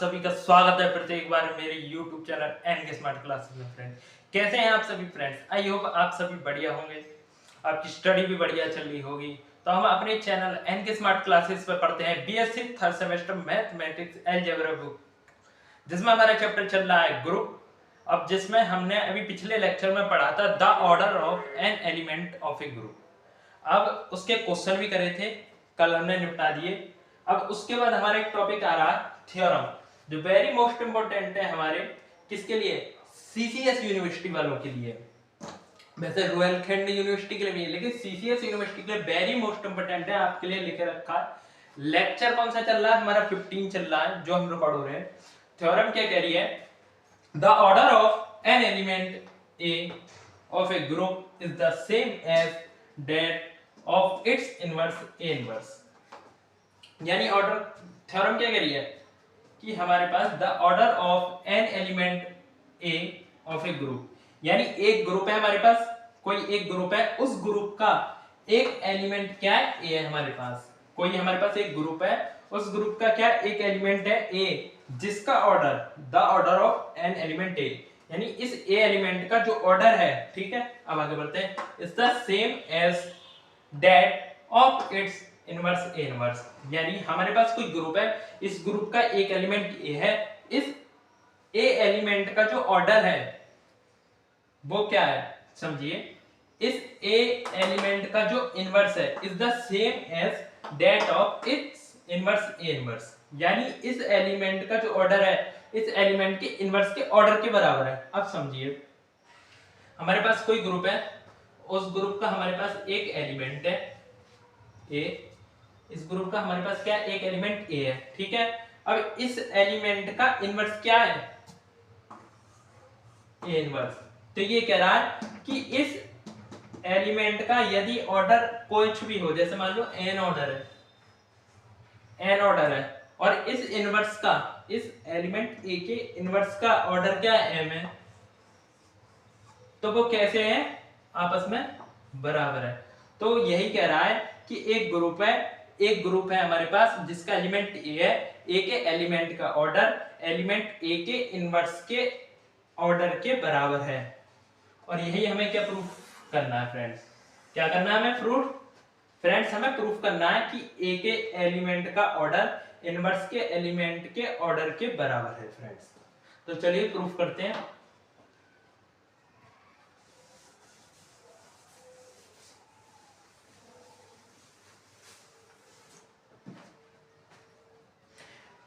सभी का स्वागत है फिर से एक बार मेरे YouTube चैनल एन के स्मार्ट क्लासेस में। फ्रेंड, कैसे हैं आप सभी फ्रेंड्स? आई होप आप सभी बढ़िया होंगे, आपकी स्टडी भी बढ़िया चल रही होगी। तो हम अपने चैनल एन के स्मार्ट क्लासेस पे पढ़ते हैं B.Sc third semester mathematics algebra book, जिसमें हमारा चैप्टर चल रहा है ग्रुप। अब जिसमें हमने अभी पिछले लेक्चर में पढ़ा था the order of an element of a group. अब उसके क्वेश्चन भी करे थे, कल हमने निपटा दिए। अब उसके बाद हमारा एक टॉपिक आ रहा है थ्योरम, जो वेरी मोस्ट इंपोर्टेंट है हमारे किसके लिए? सीसीएस यूनिवर्सिटी वालों के लिए। वैसे रॉयल खंड यूनिवर्सिटी के लिए भी है, लेकिन सीसीएस यूनिवर्सिटी के लिए वेरी मोस्ट इंपोर्टेंट है, आपके लिए लिखे रखा है। लेक्चर कौन सा चल रहा है? हमारा 15 चल रहा है, जो हम रिकॉर्ड हो रहे हैं। थ्योरम क्या कह रही है? The order of an element a of a group is the same as that of its inverse a inverse. यानी ऑर्डर थ्योरम क्या कह रही है कि हमारे पास the order of an element a of a group, यानी एक ग्रुप है हमारे पास, कोई एक ग्रुप है, उस ग्रुप का एक एलिमेंट क्या है? ए है हमारे पास। कोई हमारे पास एक ग्रुप है, उस ग्रुप का क्या एक एलिमेंट है? ए, जिसका order the order of an element a, यानी इस ए एलिमेंट का जो ऑर्डर है, ठीक है। अब आगे बढ़ते हैं। Is the same as that of its inverse a inverse, यानी हमारे पास कोई ग्रुप है, इस ग्रुप का एक एलिमेंट ए है, इस ए एलिमेंट का जो ऑर्डर है वो क्या है? समझिए, इस ए एलिमेंट का जो इनवर्स है is the same as that of its inverse a inverse, यानी इस एलिमेंट का जो ऑर्डर है इस एलिमेंट के इनवर्स के ऑर्डर के बराबर है। अब समझिए, हमारे पास कोई ग्रुप है, उस ग्रुप का हमारे पास एक एलिमेंट है ए, इस ग्रुप का हमारे पास क्या एक एलिमेंट ए है, ठीक है। अब इस एलिमेंट का इनवर्स क्या है? ए इनवर्स। तो ये कह रहा है कि इस एलिमेंट का यदि ऑर्डर कुछ भी हो, जैसे मान लो एन ऑर्डर है, एन ऑर्डर है, और इस इनवर्स का, इस एलिमेंट ए के इनवर्स का ऑर्डर क्या है? एम है, तो वो कैसे है? आपस में बराबर है। तो यही कह रहा है कि एक ग्रुप है, एक ग्रुप है हमारे पास जिसका एलिमेंट ए है, ए के एलिमेंट का ऑर्डर एलिमेंट ए के इनवर्स के ऑर्डर के बराबर है। और यही हमें क्या प्रूफ करना है फ्रेंड्स? क्या करना है हमें? प्रूफ फ्रेंड्स, हमें प्रूफ करना है कि ए के एलिमेंट का ऑर्डर इनवर्स के एलिमेंट के ऑर्डर के बराबर है फ्रेंड्स। तो चलिए प्रूफ करते हैं।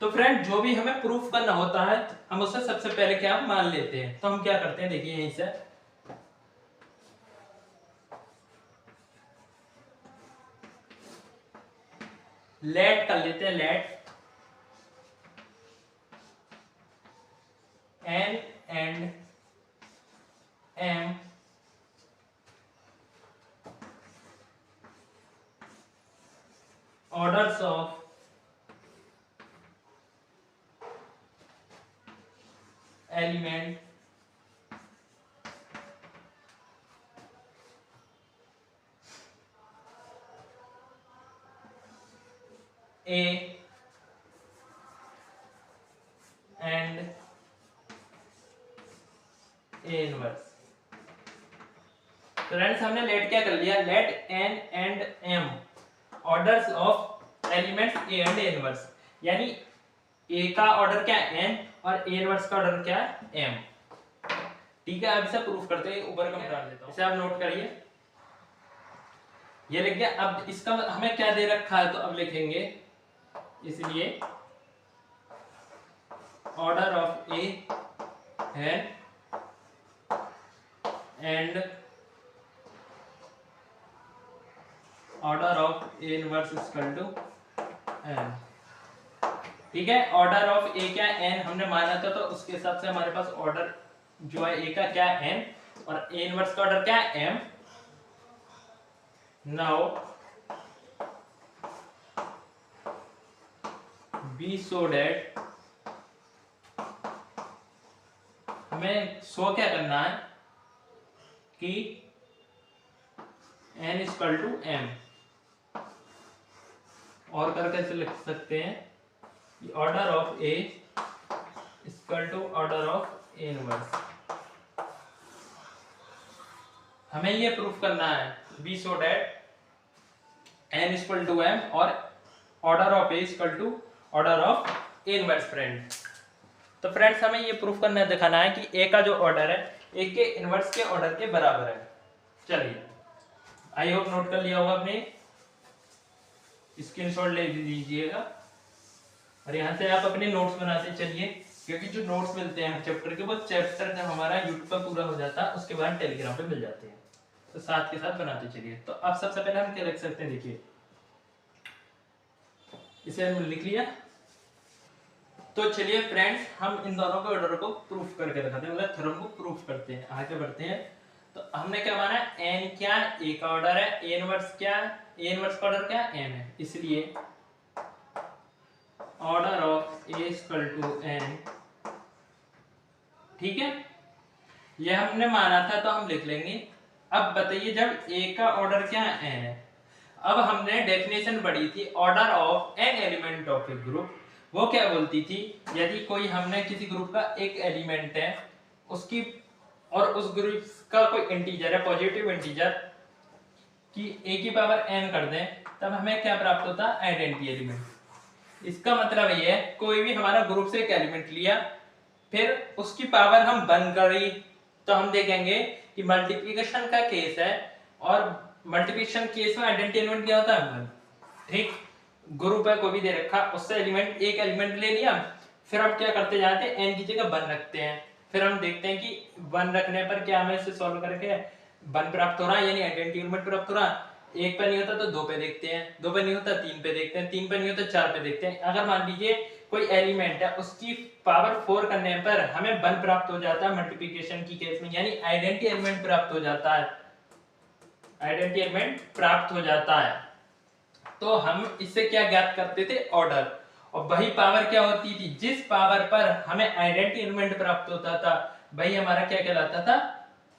तो फ्रेंड, जो भी हमें प्रूफ करना होता है हम उससे सबसे पहले क्या मान लेते हैं। तो हम क्या करते हैं, देखिए यहीं से लेट कर लेते हैं, let n and m orders of element a and a inverse. तो फ्रेंड्स, हमने लेट क्या कर लिया? Let n and m orders of elements a and a inverse, यानी ए का ऑर्डर क्या है? एन, और ए इनवर्स का ऑर्डर क्या है? एम। ठीक है, अब इसे प्रूफ करते हैं। ऊपर का मिटा देता हूं, इसे आप नोट करिए। ये लिख गया। अब इसका हमें क्या दे रखा है, तो अब लिखेंगे, इसलिए ऑर्डर ऑफ ए है and order of a inverse equal to n. ठीक है, ऑर्डर ऑफ ए क्या एन हमने माना था, तो उसके हिसाब से हमारे पास ऑर्डर जो है ए का क्या एन, और ए इनवर्स का ऑर्डर क्या है? M. Now be so that, हमें शो क्या करना है कि एन इक्वल टू एम, और करके ऐसे लिख सकते हैं order of a equal to order of a inverse. हमें ये प्रूफ करना है be so that n equal to m और order of a equal to order of a inverse friend. तो फ्रेंड्स हमें ये प्रूफ करना दिखाना है कि a का जो ऑर्डर है a के इनवर्स के ऑर्डर के बराबर है। चलिए आई होप नोट कर लिया होगा आपने, स्क्रीनशॉट ले लीजिएगा और यहाँ से आप अपने नोट्स बनाते चलिए, क्योंकि जो नोट्स मिलते हैं चैप्टर के वो चैप्टर जब हमारा यूट्यूब पर पूरा हो जाता है उसके बाद टेलीग्राम पे मिल जाते हैं, तो साथ के साथ बनाते चलिए। तो अब सबसे पहले हम क्या लिख सकते हैं, देखिए इसे हम लिख लिया। तो चलिए फ्रेंड्स हम इन दोनों के ऑर्डर को प्रूफ करके दिखाते हैं, मतलब थ्योरम को प्रूफ करते हैं, आगे बढ़ते हैं। तो हमने क्या माना, n क्या a का ऑर्डर है, a इनवर्स क्या, a इनवर्स का ऑर्डर क्या m है, इसलिए order of a equal to n। ठीक है, ये हमने माना था तो हम लिख लेंगे। अब बताइए जब a का ऑर्डर क्या n है, अब हमने डेफिनेशन पढ़ी थी order of an element of a group, वो क्या बोलती थी, यदि कोई हमने किसी ग्रुप का एक एलिमेंट है उसकी और उस ग्रुप का कोई इंटीजर है पॉजिटिव इंटीजर कि a की पावर n कर दें, तब हमें क्या प्राप्त होता है, आइडेंटिटी एलिमेंट। इसका मतलब ये है कोई भी हमारा ग्रुप से एक एलिमेंट लिया फिर उसकी पावर हम 1 करी, तो हम देखेंगे कि मल्टीप्लिकेशन का केस है और मल्टीप्लिकेशन केस में आइडेंटिटी एलिमेंट क्या होता है, 1। ठीक, ग्रुप है कोई भी दे रखा, उससे एलिमेंट एक एलिमेंट ले लिया, फिर हम क्या करते जाते हैं, n की जगह 1 रखते हैं, फिर हम देखते हैं कि 1 रखने पर क्या हमें इसे सॉल्व करके 1 प्राप्त हो रहा है, यानी आइडेंटिटी एलिमेंट प्राप्त हो रहा है। 1 पे नहीं होता तो 2 पे देखते हैं, 2 पे नहीं होता 3 पे देखते हैं, 3 पे नहीं होता 4 पे देखते हैं। अगर मान लीजिए कोई एलिमेंट है उसकी पावर 4 करने पर हमें 1 प्राप्त हो जाता है मल्टीप्लिकेशन की केस में, यानी आइडेंटिटी एलिमेंट प्राप्त हो जाता है, आइडेंटिटी एलिमेंट प्राप्त हो जाता है। तो हम इससे क्या ज्ञात करते थे, ऑर्डर, और वही पावर क्या होती थी, जिस पावर पर हमें आइडेंटिटी एलिमेंट प्राप्त होता था वही हमारा क्या कहलाता था,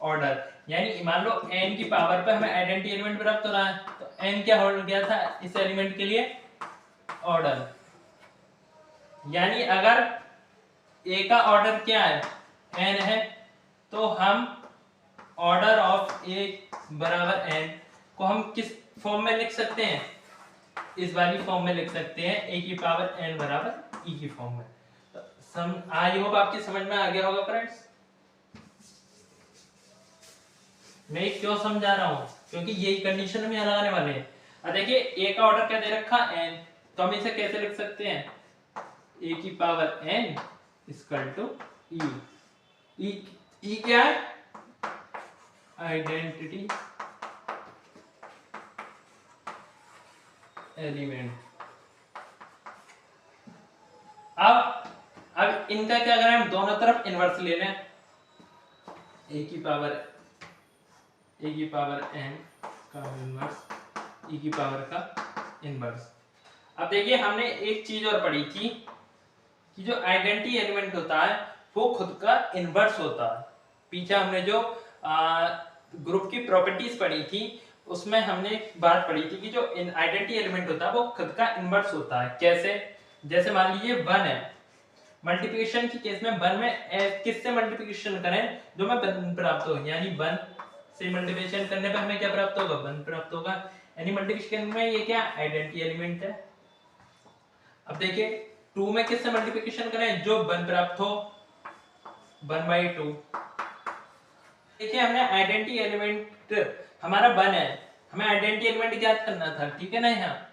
ऑर्डर। यानी मान लो n की पावर पर हमें आइडेंटिटी एलिमेंट प्राप्त हो रहा है, तो n क्या हो गया था इस एलिमेंट के लिए, ऑर्डर। यानी अगर a का ऑर्डर क्या है, n है, तो हम ऑर्डर ऑफ a बराबर n को हम किस फॉर्म में लिख सकते हैं, इस वाली फॉर्म में लिख सकते हैं, a की पावर n बराबर e की फॉर्म में। तो आई होप आपकी समझ में आ गया होगा फ्रेंड्स, मैं क्यों समझा रहा हूं, क्योंकि यही कंडीशन में लगाने वाले हैं। अब देखिए a का ऑर्डर क्या दे रखा n, तो हम इसे कैसे लिख सकते हैं, a की power n equal to e क्या है, आइडेंटिटी एलिमेंट। अब इनका क्या करें, हम दोनों तरफ इनवर्स ले लें, a की पावर n का इनवर्स e की पावर का इनवर्स। अब देखिए हमने एक चीज और पढ़ी थी कि जो आइडेंटिटी एलिमेंट होता है वो खुद का इनवर्स होता है। पीछे हमने जो ग्रुप की प्रॉपर्टीज पढ़ी थी उसमें हमने एक बात पढ़ी थी कि जो आइडेंटिटी एलिमेंट होता है वो खुद का इनवर्स होता है। कैसे, जैसे मान लीजिए 1 है, मल्टीप्लिकेशन की केस में 1 में किससे मल्टीप्लिकेशन करें, जो में 1 प्राप्त हो, यानी 1 से मल्टीप्लिकेशन करने पर हमें क्या प्राप्त होगा, 1 प्राप्त होगा, यानी मल्टीप्लिकेशन में ये क्या आइडेंटिटी एलिमेंट है। अब देखिए 2 में किससे मल्टीप्लिकेशन करें, जो 1 प्राप्त हो, 1/2। देखिए हमने आइडेंटिटी एलिमेंट हमारा 1 है, हमें आइडेंटिटी एलिमेंट ज्ञात करना था, ठीक है ना। यहाँ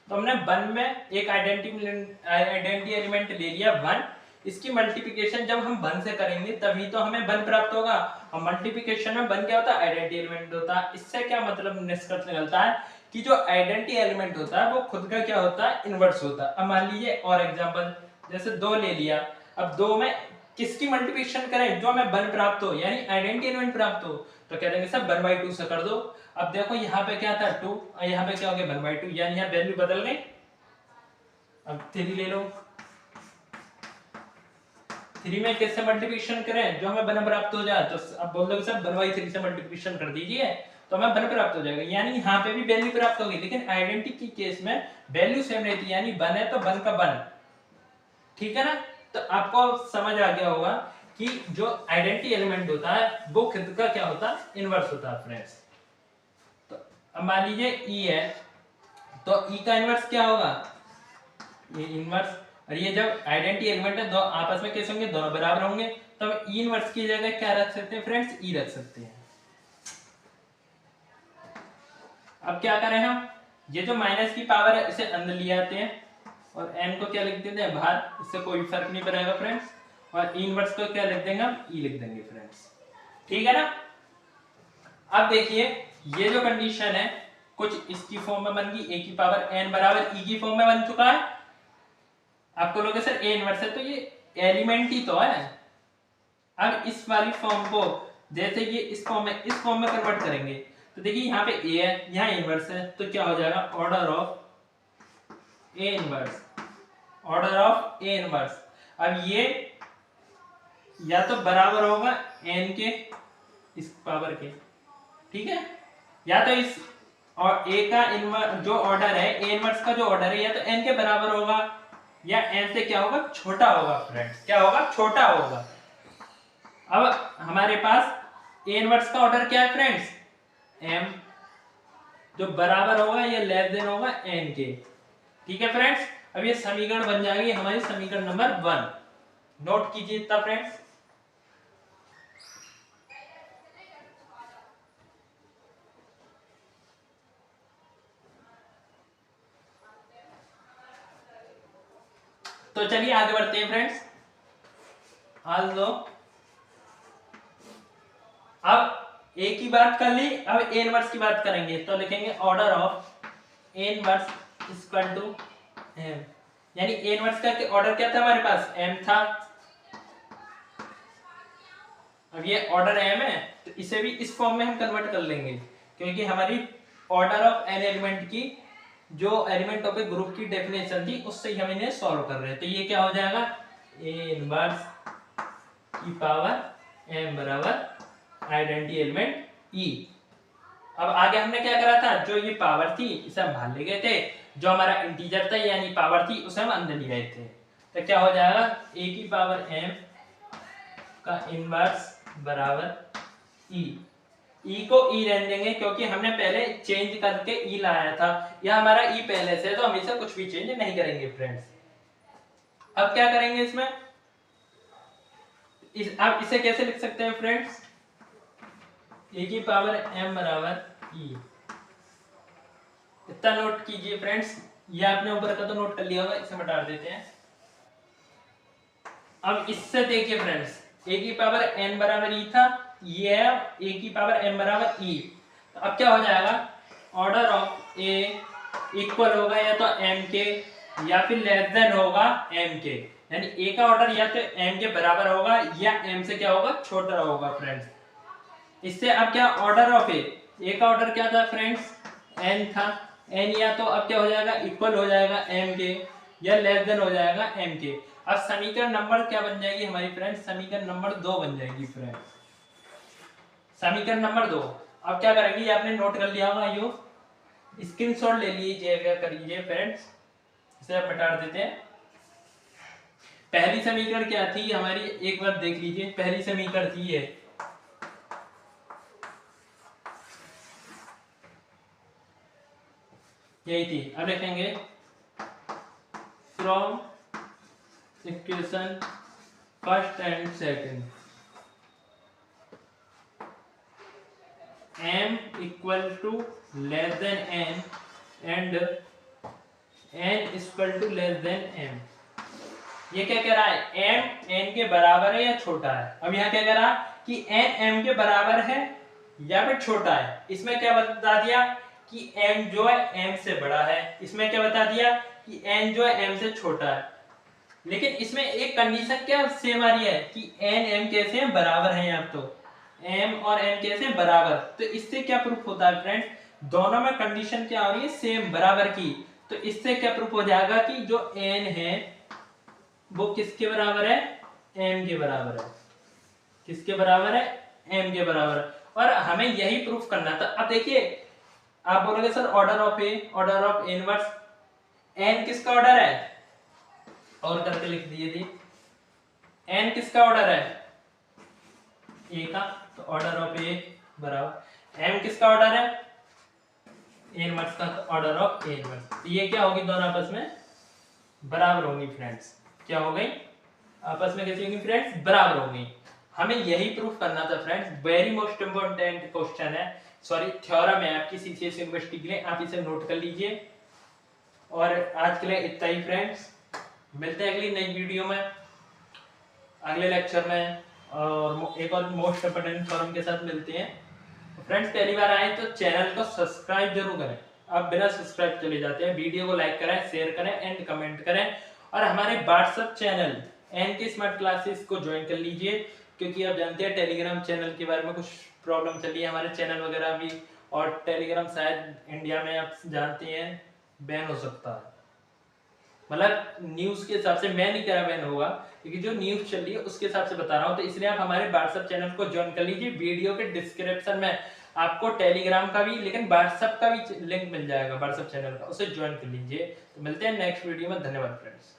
तो हमने 1 में एक आइडेंटिटी एलिमेंट ले लिया 1, इसकी मल्टीप्लिकेशन जब हम 1 से करेंगे तभी तो हमें 1 प्राप्त होगा, और मल्टीप्लिकेशन में 1 क्या होता है, आइडेंटिटी एलिमेंट होता है। इससे क्या मतलब निष्कर्ष निकलता है कि जो आइडेंटिटी एलिमेंट होता है वो खुद का क्या होता है, इनवर्स होता है। अब मान लीजिए और एग्जांपल, जैसे 2 ले लिया, अब 2 में किसकी मल्टीप्लिकेशन करें, जो हमें 1 प्राप्त हो, यानी आइडेंटिटी एलिमेंट प्राप्त हो, तो कह देंगे सर 1/2 से कर दो। अब देखो यहाँ पे क्या था 2 और यहाँ पे क्या हो गया 1/2, यानी यहाँ वैल्यू बदल गई। अब 3 ले लो, 3 में किससे मल्टीप्लिकेशन करें, जो हमें 1 प्राप्त हो जाए, तो अब बोल दो सर 1/3 से मल्टीप्लिकेशन कर दीजिए तो हमें 1 प्राप्त हो जाएगा, यानी यहाँ पे भी वैल्यू प्राप्त होगी। लेकिन आइडेंटिटी की केस में वैल्यू सेम रहती है, यानी 1 है तो 1 का 1, ठीक है ना। तो आपको समझ आ गया होगा कि जो आइडेंटिटी एलिमेंट होता है वो खुद का क्या होता है, इनवर्स होता है फ्रेंड्स। तो अब मान लीजिए ई है, तो ई का इनवर्स क्या होगा, ये इनवर्स। और ये जब आइडेंटिटी एलिमेंट है, दो आपस में कैसे होंगे, दोनों बराबर होंगे, तो हम ई इनवर्स की जगह क्या रख सकते हैं फ्रेंड्स, ई रख सकते हैं। अब क्या करें हम, ये जो माइनस की पावर है इसे अंदर ले आते हैं और n को क्या लिख देते हैं बाहर, इससे कोई फर्क नहीं पड़ेगा फ्रेंड्स। और ई इनवर्स को क्या लिख देंगे हम, ई लिख देंगे फ्रेंड्स, ठीक है ना। अब देखिए ये जो कंडीशन है कुछ इसकी फॉर्म में बन गई, a की पावर n बराबर e की फॉर्म में बन चुका है। आपको लोगे सर a इनवर्स है तो ये एलिमेंट ही तो है। अब इस वाली फॉर्म को जैसे ये इस फॉर्म में कन्वर्ट करेंगे, तो देखिए यहाँ पे a है, यहाँ इनवर्स है, तो क्या हो जाएगा, order of a inverse, order of a inverse. अब ये या तो बराबर होगा n के इस पावर के, ठीक है, या तो इस और a का इनवर्स जो ऑर्डर है, a इनवर्स का जो ऑर्डर है या तो n के बराबर होगा या n से क्या होगा, छोटा होगा फ्रेंड्स, क्या होगा, छोटा होगा। अब हमारे पास a इनवर्स का ऑर्डर क्या है फ्रेंड्स, m, जो बराबर होगा या लेस देन होगा n के, ठीक है फ्रेंड्स। अब ये समीकरण बन जाएगी हमारी समीकरण नंबर 1, नोट कीजिए इतना फ्रेंड्स। तो चलिए आगे बढ़ते हैं फ्रेंड्स। आल्सो अब a की बात कर ली, अब a इनवर्स की बात करेंगे, तो लिखेंगे order of a inverse equal to m, यानी a इनवर्स का ऑर्डर क्या था हमारे पास, m था। अब ये ऑर्डर m है तो इसे भी इस फॉर्म में हम कन्वर्ट कर लेंगे, क्योंकि हमारी ऑर्डर ऑफ n एलिमेंट की जो एलिमेंट ऑफ ए ग्रुप की डेफिनेशन थी उससे ही हम इन्हें सॉल्व कर रहे हैं। तो ये क्या हो जाएगा, a इनवर्स की पावर m बराबर आइडेंटिटी एलिमेंट e। अब आगे हमने क्या करा था, जो ये पावर थी इसे हम बाहर ले गए थे, जो हमारा इंटीजर था यानी पावर थी उसे हम अंदर ले गए थे। तो क्या हो जाएगा, a की पावर m का इनवर्स बराबर e, e को e रहने देंगे क्योंकि हमने पहले चेंज करके e लाया था, या हमारा e पहले से तो हम इसे कुछ भी चेंज नहीं करेंगे फ्रेंड्स। अब क्या करेंगे इसमें, अब इसे कैसे लिख सकते हैं फ्रेंड्स, a की पावर m बराबर e, इतना नोट कीजिए फ्रेंड्स। ये आपने ऊपर का तो नोट कर लिया होगा, इसे हटा देते हैं। अब इससे देखिए फ्रेंड्स, a की पावर n बराबर e था, ये है a की पावर m बराबर e। तो अब क्या हो जाएगा, ऑर्डर ऑफ a इक्वल होगा या तो m के या फिर लेस देन होगा m के, यानी a का ऑर्डर या तो m के बराबर होगा या m से क्या होगा, छोटा होगा फ्रेंड्स। इससे अब क्या, ऑर्डर ऑफ a का ऑर्डर क्या था फ्रेंड्स, n था, n या तो अब क्या हो जाएगा, इक्वल हो जाएगा m के या लेस देन हो जाएगा m के। अब समीकरण नंबर क्या बन जाएगी हमारी फ्रेंड्स, समीकरण नंबर 2 बन जाएगी फ्रेंड्स, समीकरण नंबर 2। अब क्या करेंगे, ये आपने नोट कर लिया होगा, यो स्क्रीनशॉट ले लीजिए, करिए फ्रेंड्स, इसे आप हटा देते हैं। पहली समीकरण क्या थी हमारी, एक बार देख लीजिए, पहली समीकरण थी ये, यही थी। अब लिखेंगे from equation first and second m equal to less than n and n equal to less than m। ये क्या कह रहा है, m n के बराबर है या छोटा है। अब यहाँ क्या कह रहा कि n m के बराबर है या फिर छोटा है। इसमें क्या बता दिया कि m जो है m से बड़ा है, इसमें क्या बता दिया कि n जो है m से छोटा है। लेकिन इसमें एक कंडीशन क्या सेम आ रही है कि n m कैसे हैं, बराबर हैं। आप तो m और n कैसे हैं, बराबर। तो इससे क्या प्रूफ होता है फ्रेंड्स, दोनों में कंडीशन क्या हो रही है, सेम, बराबर की। तो इससे क्या प्रूफ हो जाएगा कि जो n है वो किसके बराबर है, m के बराबर है। किसके बराबर है, m के बराबर है। और हमें यही प्रूफ करना था। अब देखिए आप बोलोगे sir order of inverse n किसका ऑर्डर है, और करके लिख दिए थे एन किसका ऑर्डर है, ए का, तो ऑर्डर ऑफ ए बराबर एम किसका ऑर्डर है, ए इनवर्स का, तो ऑर्डर ऑफ ए इनवर्स। तो ये क्या होगी, दोनों आपस में बराबर होंगी फ्रेंड्स। क्या हो गई, आपस में कैसी होंगी फ्रेंड्स, बराबर होंगी। हमें यही प्रूफ करना था friends, very most important question है, सॉरी थ्योरम है आपकी सीसीएस यूनिवर्सिटी के लिए, आप इसे नोट कर लीजिए। और आज के लिए इतना ही फ्रेंड्स, मिलते हैं अगली नई वीडियो में, अगले लेक्चर में, और एक और मोस्ट इंपोर्टेंट थ्योरम के साथ मिलते हैं। फ्रेंड्स पहली बार आए तो चैनल को सब्सक्राइब जरूर करें, आप बिना सब्सक्राइब चले जाते हैं। वीडियो को लाइक करें, शेयर करें एंड कमेंट करें, और हमारे WhatsApp channel NK smart classes को ज्वाइन कर लीजिए, क्योंकि आप जानते हैं टेलीग्राम चैनल के बारे में कुछ प्रॉब्लम चल रही है, हमारे चैनल वगैरह भी, और टेलीग्राम शायद इंडिया में आप जानते हैं बैन हो सकता है, मतलब न्यूज के हिसाब से, मैं नहीं कह रहा बैन होगा, क्योंकि जो न्यूज चल रही है उसके हिसाब से बता रहा हूं। तो इसलिए आप हमारे व्हाट्सएप चैनल को ज्वाइन कर लीजिए, वीडियो के डिस्क्रिप्शन में आपको टेलीग्राम का भी लेकिन व्हाट्सएप का भी लिंक मिल जाएगा, व्हाट्सएप चैनल का, उसे ज्वाइन कर लीजिए। तो मिलते हैं नेक्स्ट वीडियो में, धन्यवाद फ्रेंड्स।